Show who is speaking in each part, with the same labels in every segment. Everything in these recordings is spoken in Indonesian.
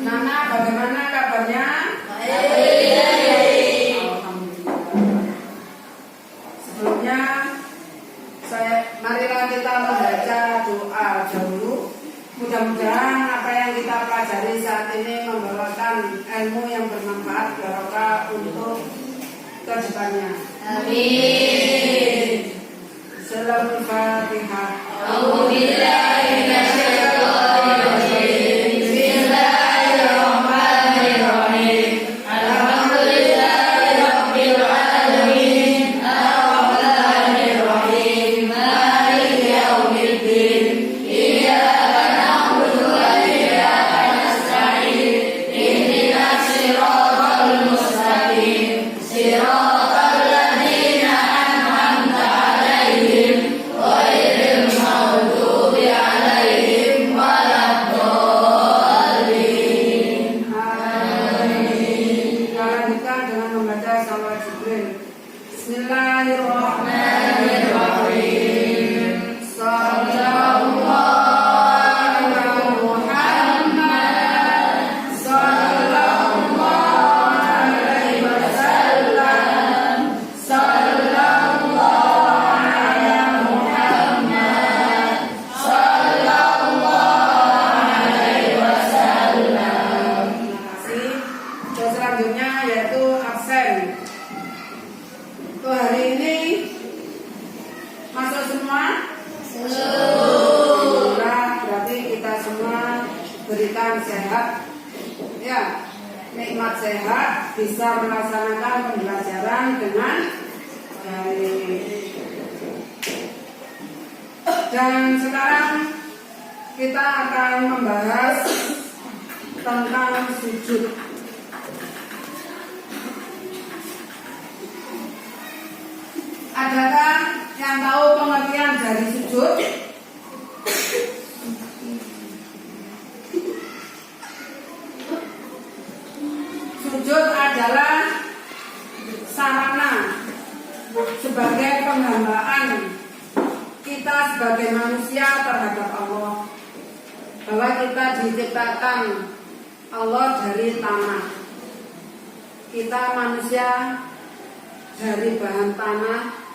Speaker 1: Nana, bagaimana kabarnya?
Speaker 2: Baik.
Speaker 1: Alhamdulillah. Sebelumnya marilah kita membaca doa dahulu. Mudah-mudahan apa yang kita pelajari saat ini membawakan ilmu yang bermanfaat barokah untuk kedepannya.
Speaker 2: Amin.
Speaker 1: Selamat Fatihah.
Speaker 2: A'udzubillahi minasyaitonir rajim. Bismillahirrahmanirrahim. Alhamdulillahi rabbil alamin. Arrahmanir rahim. Maliki yaumiddin. Iyyaka na'budu wa iyyaka nasta'in. Ihdinas siratal mustaqim. Siratal ladzina an'amta 'alaihim ghairil maghdubi 'alaihim waladdallin.
Speaker 1: Kita lanjutkan dengan membaca salawat Jibril. Bismillahirrahmanirrahim. Sallallahu ala Muhammad. Sallallahu alaihi wasallam. Sallallahu ala Muhammad. Sallallahu alaihi wasallam. Terima kasih. Terus selanjutnya yaitu absen. Untuk hari ini masuk semua? Alhamdulillah, berarti kita semua berikan sehat, ya, nikmat sehat, bisa melaksanakan pembelajaran dengan baik. Dan sekarang kita akan membahas tentang sujud. Adakah yang tahu pengertian dari sujud? Sujud adalah sarana sebagai penghambaan kita sebagai manusia terhadap Allah. Bahwa kita diciptakan Allah dari tanah. Kita manusia dari bahan tanah.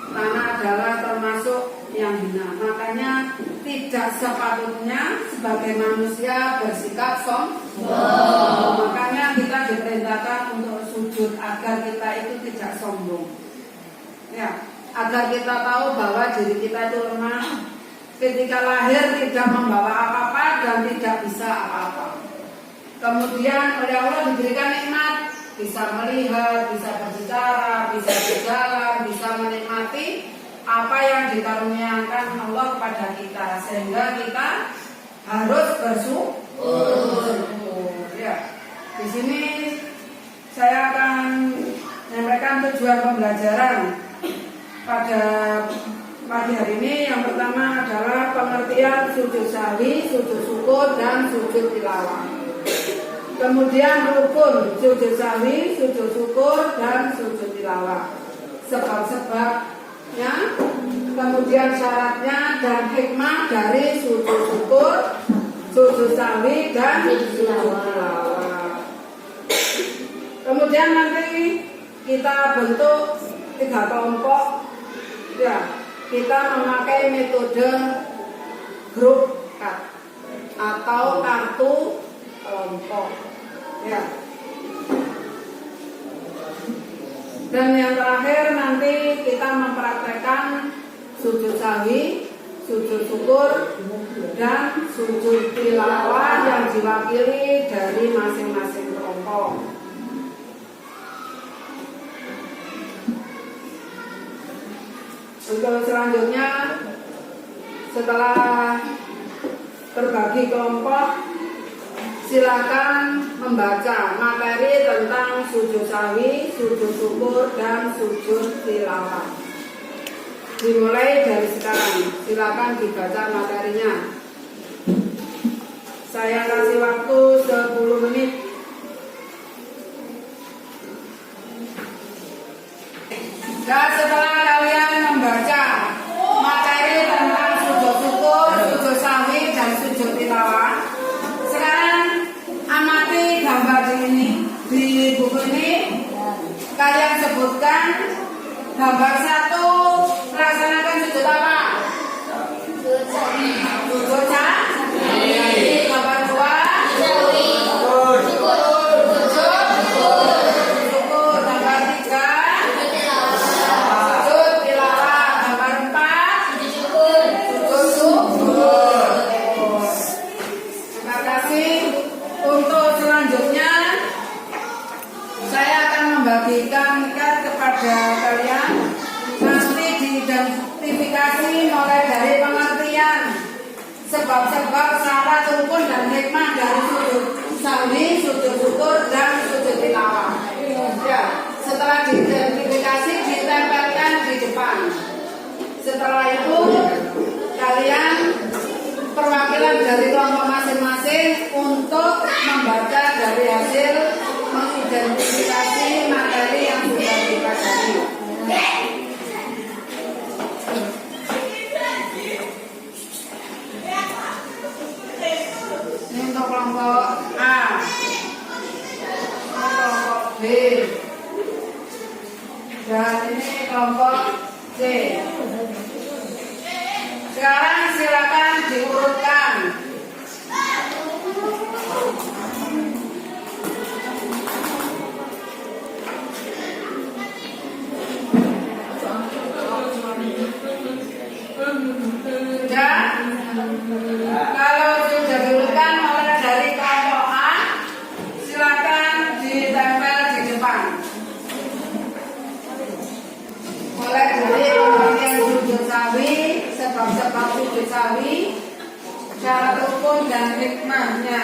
Speaker 1: Tanah adalah termasuk yang hina. Makanya tidak sepatutnya sebagai manusia bersikap sombong. Makanya kita diperintahkan untuk sujud agar kita itu tidak sombong. Ya, agar kita tahu bahwa diri kita itu lemah. Ketika lahir tidak membawa apa-apa dan tidak bisa apa-apa. Kemudian oleh Allah diberikan nikmat, bisa melihat, bisa berbicara, bisa berjalan, bisa menikmati apa yang dikaruniakan Allah kepada kita, sehingga kita harus bersyukur. Ya, di sini saya akan menyampaikan tujuan pembelajaran pada pagi hari ini. Yang pertama adalah pengertian sujud sahwi, sujud syukur, dan sujud tilawah. Kemudian rukun sujud sahwi, sujud syukur, dan sujud tilawah. Sebab-sebabnya, kemudian syaratnya dan hikmah dari sujud syukur, sujud sahwi, dan sujud tilawah. Kemudian nanti kita bentuk 3 kelompok. Ya, kita memakai metode grup cut atau kartu kelompok. Ya. Dan yang terakhir nanti kita mempraktekkan sujud sahwi, sujud syukur, dan sujud tilawah yang diwakili dari masing-masing kelompok. Untuk selanjutnya, setelah berbagi kelompok, silakan membaca materi tentang sujud sahwi, sujud syukur, dan sujud tilawah. Dimulai dari sekarang, silakan dibaca materinya. Saya kasih waktu 10 menit. Dan setelah kalian membaca materi tentang sujud syukur, sujud sahwi, dan sujud tilawah, sekarang Gambar 1, laksanakan sujud apa? Sujud sawi. Gambar 2, syukur. Gambar 3, sujud tilawah. Gambar 4, sujud syukur. Terima kasih. Untuk selanjutnya saya akan membagikan ikat kepada kalian. Nanti diidentifikasi mulai dari pengertian sebab-sebab, syarat, rukun dan hikmah dari sujud sawi, sujud syukur dan sujud tilawah. Ya, setelah diidentifikasi ditempelkan di depan. Setelah itu kalian perwakilan dari kelompok masing-masing untuk membaca dari hasil mengidentifikasi materi yang sudah dipelajari. Ini untuk kelompok A, kelompok B, dan ini kelompok C. Sekarang silakan diurutkan. Sudah? Kalau sudah diurutkan mulai dari kelompok A, silakan ditempel di depan. Mulai dari pengertian sujud sawi, sebab-sebab sujud sawi, syarat rukun dan hikmahnya.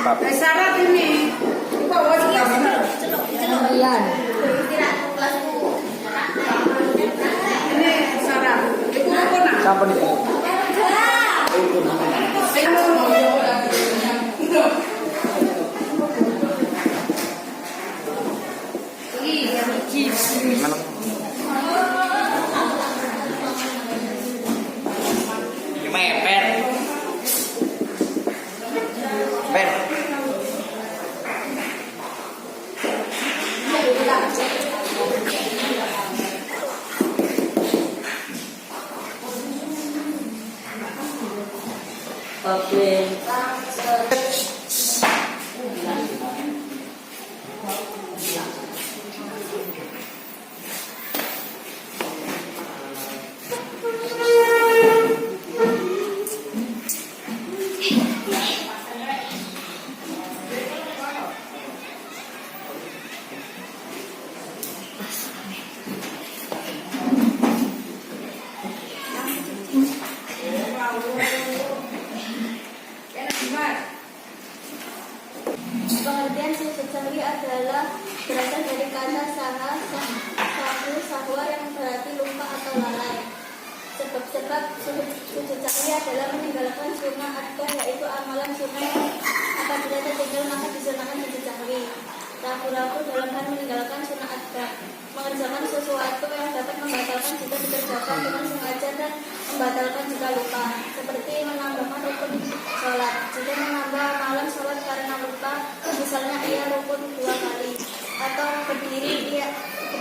Speaker 1: Syarat ini. Kok juga benar?
Speaker 2: Iya.
Speaker 1: Ini syarat. Itu apa nak?
Speaker 3: Kapan itu? Gimana? Meper. Per.
Speaker 2: Oke.
Speaker 4: Pengertian sujud sahwi adalah berasal dari kata sahwu, sahwa yang berarti lupa atau lalai. Sebab sujud sahwi adalah meninggalkan sunnah akdah, yaitu amalan sunnah yang apabila tertinggal maka disunahkan sujud sahwi. Ragu-ragu dalam hal meninggalkan sunnah akdah, mengerjakan sesuatu yang dapat membatalkan jika dikerjakan dengan sengaja dan membatalkan jika lupa, seperti menambahkan rukun sholat. Jika menambah amalan sholat karena lupa, misalnya ia rukun 2 kali, atau berdiri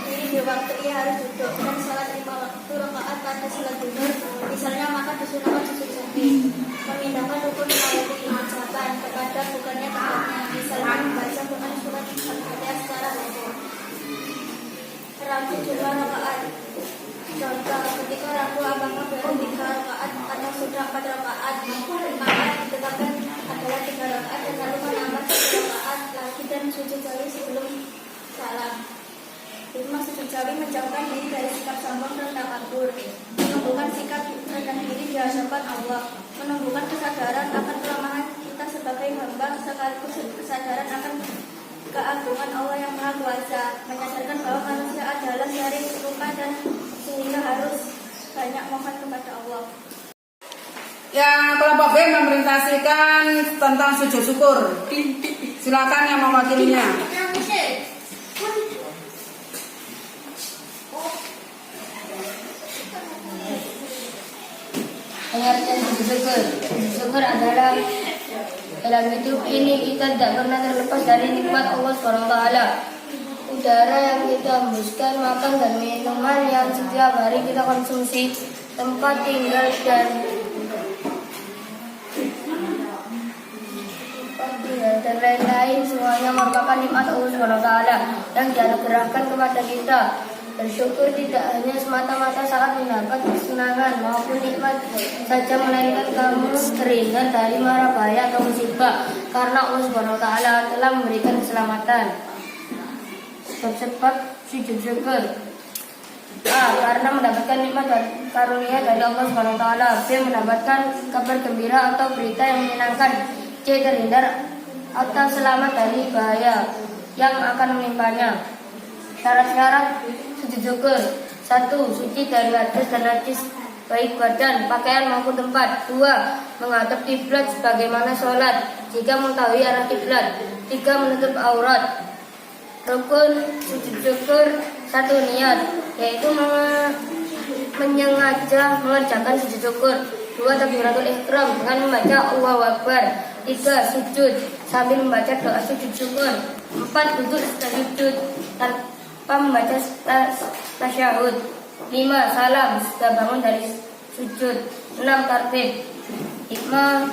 Speaker 4: di waktu ia harus duduk dan sholat 5 waktu rakaat pada sholat duhur, misalnya, maka disunahkan sujud sahwi. Memindahkan rukun kali ucapan kepada bukannya tempatnya, misalnya membaca Quran surat Al-Fatihah secara langsung. Ragu jumlah rakaat. Contoh, ketika ragu apakah baru 3 rakaat atau sudah 4 rakaat, maka ditetapkan adalah 3 rakaat dan lalu menambah 1 rakaat lagi dan sujud sahwi sebelum salam. Sujud sahwi menjauhkan diri dari sikap sombong dan takabur, menumbuhkan sikap rendah diri di hadapan Allah, menumbuhkan kesadaran akan kelemahan kita sebagai hamba, sekaligus kesadaran akan keagungan Allah yang Maha Kuasa, menyadarkan bahwa manusia adalah syarif lupa dan sehingga harus banyak mohon kepada Allah.
Speaker 1: Yang kelompok B memerintahkan tentang sujud syukur. Silakan yang mewakilinya.
Speaker 2: Pengertian sujud syukur. Syukur adalah dalam hidup ini kita tidak pernah terlepas dari nikmat Allah SWT. Udara yang kita hembuskan, makan dan minuman yang setiap hari kita konsumsi, tempat tinggal dan lain-lain, semuanya merupakan nikmat Allah SWT yang dianugerahkan kepada kita. Bersyukur tidak hanya semata-mata saat mendapat kesenangan maupun nikmat saja, melainkan kamu terhindar dari mara bahaya atau musibah karena Allah SWT telah memberikan keselamatan. Sebab sujud syukur. A. Karena mendapatkan nikmat dan karunia dari Allah SWT. B. Mendapatkan kabar gembira atau berita yang menyenangkan. C. Terhindar atau selamat dari bahaya yang akan menimpanya. Syarat-syarat sujud syukur. 1. Suci dari hadas dan najis, baik badan, pakaian maupun tempat. 2. Menghadap kiblat sebagaimana sholat jika mengetahui arah kiblat. 3. Menutup aurat. Rukun sujud syukur. 1. Niat, yaitu menyengaja mengerjakan sujud syukur. 2. Takbiratul ihram dengan membaca Allahu Akbar. 3. Sujud sambil membaca doa sujud syukur. 4. Duduk setelah sujud tanpa membaca tasyahud. 5. Salam setelah bangun dari sujud. 6. Tartib. 5.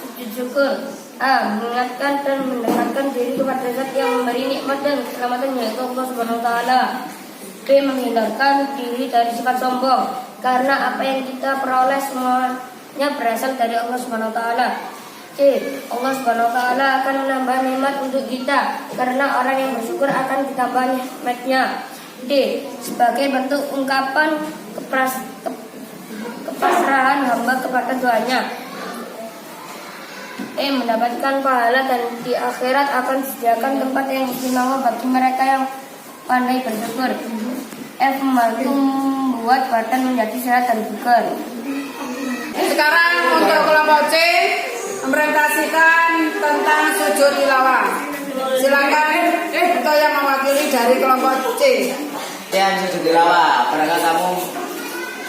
Speaker 2: Sujud syukur. A. Mengingatkan dan mendekatkan diri kepada Zat yang memberi nikmat dan keselamatan, yaitu Allah SWT. B. Menghindarkan diri dari sifat sombong, karena apa yang kita peroleh semuanya berasal dari Allah SWT. C. Allah SWT akan menambah nikmat untuk kita, karena orang yang bersyukur akan ditambah nikmatnya. D. Sebagai bentuk ungkapan kepasrahan hamba kepada Tuhannya. Mendapatkan pahala dan di akhirat akan disediakan tempat yang istimewa bagi mereka yang pandai bersyukur. F. Membuat badan menjadi sehat dan bugar.
Speaker 1: Sekarang untuk kelompok C mempresentasikan tentang sujud tilawah. Silakan untuk yang mewakili dari kelompok C.
Speaker 3: Dan sujud tilawah. Apakah kamu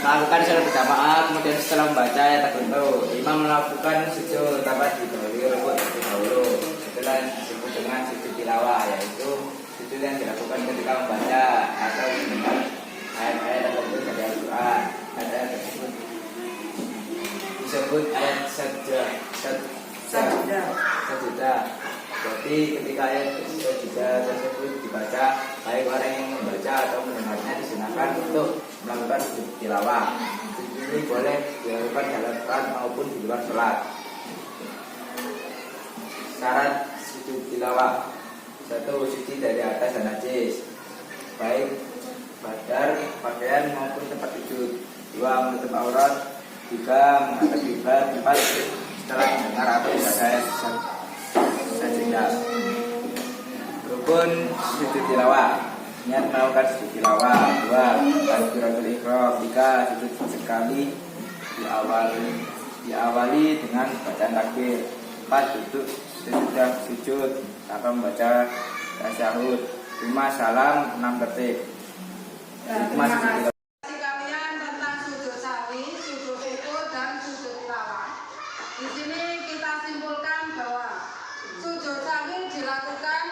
Speaker 3: melakukan secara berjamaah, kemudian setelah membaca ayat tertentu, imam melakukan sujud dapat didahului rukuk terlebih dahulu. Itulah yang disebut dengan sujud tilawah, yaitu sujud yang dilakukan ketika membaca atau mendengar ayat-ayat tertentu dari Al-Quran. Ayat tersebut disebut ayat sajadah. Jadi ketika ayat sajadah tersebut dibaca, baik orang yang membaca atau mendengarnya disunahkan untuk melakukan sujud tilawah. Sujud ini boleh dilakukan dalam sholat maupun di luar sholat. Syarat sujud tilawah: 1. Suci dari atas dan najis, baik badan, pakaian maupun tempat sujud. 2. Menutup aurat. 3. Menghadap kiblat. 4. Setelah mendengar atau membaca ayat sajadah. Rukun sujud tilawah: niat melakukan sujud tilawah. 2. Takbiratul ihram. 3. Sujud sekali diawali dengan bacaan takbir. 4. Duduk sesudah sujud tanpa membaca tasyahud. 5. Salam. 6. Tertib.
Speaker 1: Terima kasih kalian tentang sujud sawi, sujud syukur dan sujud tilawah. Di sini kita simpulkan bahwa sujud sawi dilakukan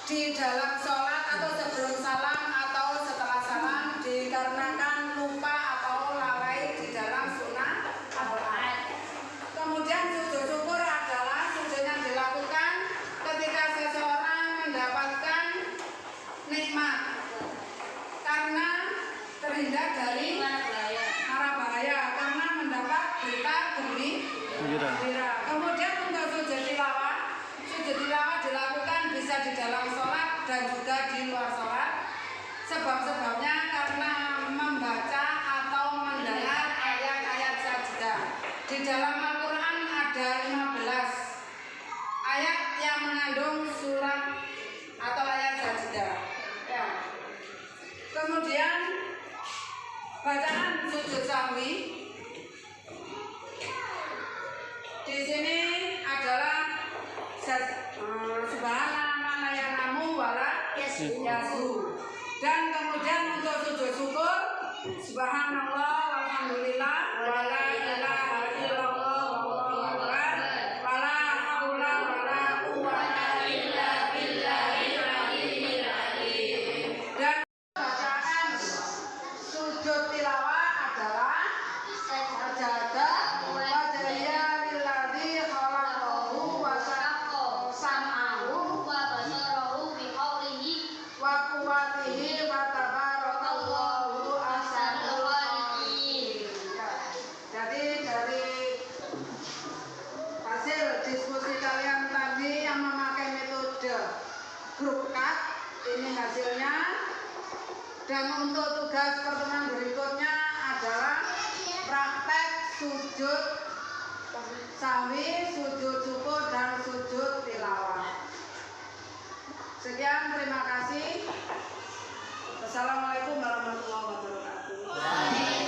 Speaker 1: di dalam sholat atau sebelum salam atau setelah salam dikarenakan lupa atau lalai di dalam sunnah Al-Quran. Kemudian sujud syukur adalah sujud yang dilakukan ketika seseorang mendapatkan nikmat karena terhindar dari mara bahaya karena mendapat berita gembira. Kemudian untuk sujud tilawah dilakukan bisa di dalam sholat dan juga di luar sholat. Sebab-sebabnya karena membaca atau mendengar ayat-ayat sajadah. Di dalam Al-Quran ada 15 ayat yang mengandung surat atau ayat sajadah. Ya. Kemudian bacaan sujud sahwi di sini adalah subhanallah yang namu wala yasu. Dan kemudian untuk sujud syukur subhanallah walhamdulillah wala ilaha illallah wallahu akbar wala haula wala quwwata illa billahil aliyyil azim. Dan bacaan sujud tilawah adalah sajadah wajahnya lilladzi khalaqahu wa sam'ahu wa quwwatihi wa tabarakallahu ahsanul khaliqin. Jadi dari hasil diskusi kalian tadi yang memakai metode grup cut, ini hasilnya. Dan untuk tugas pertemuan berikutnya adalah praktek sujud sahwi, sujud syukur dan sujud tilawah. Sekian, terima kasih. Wassalamualaikum warahmatullahi wabarakatuh.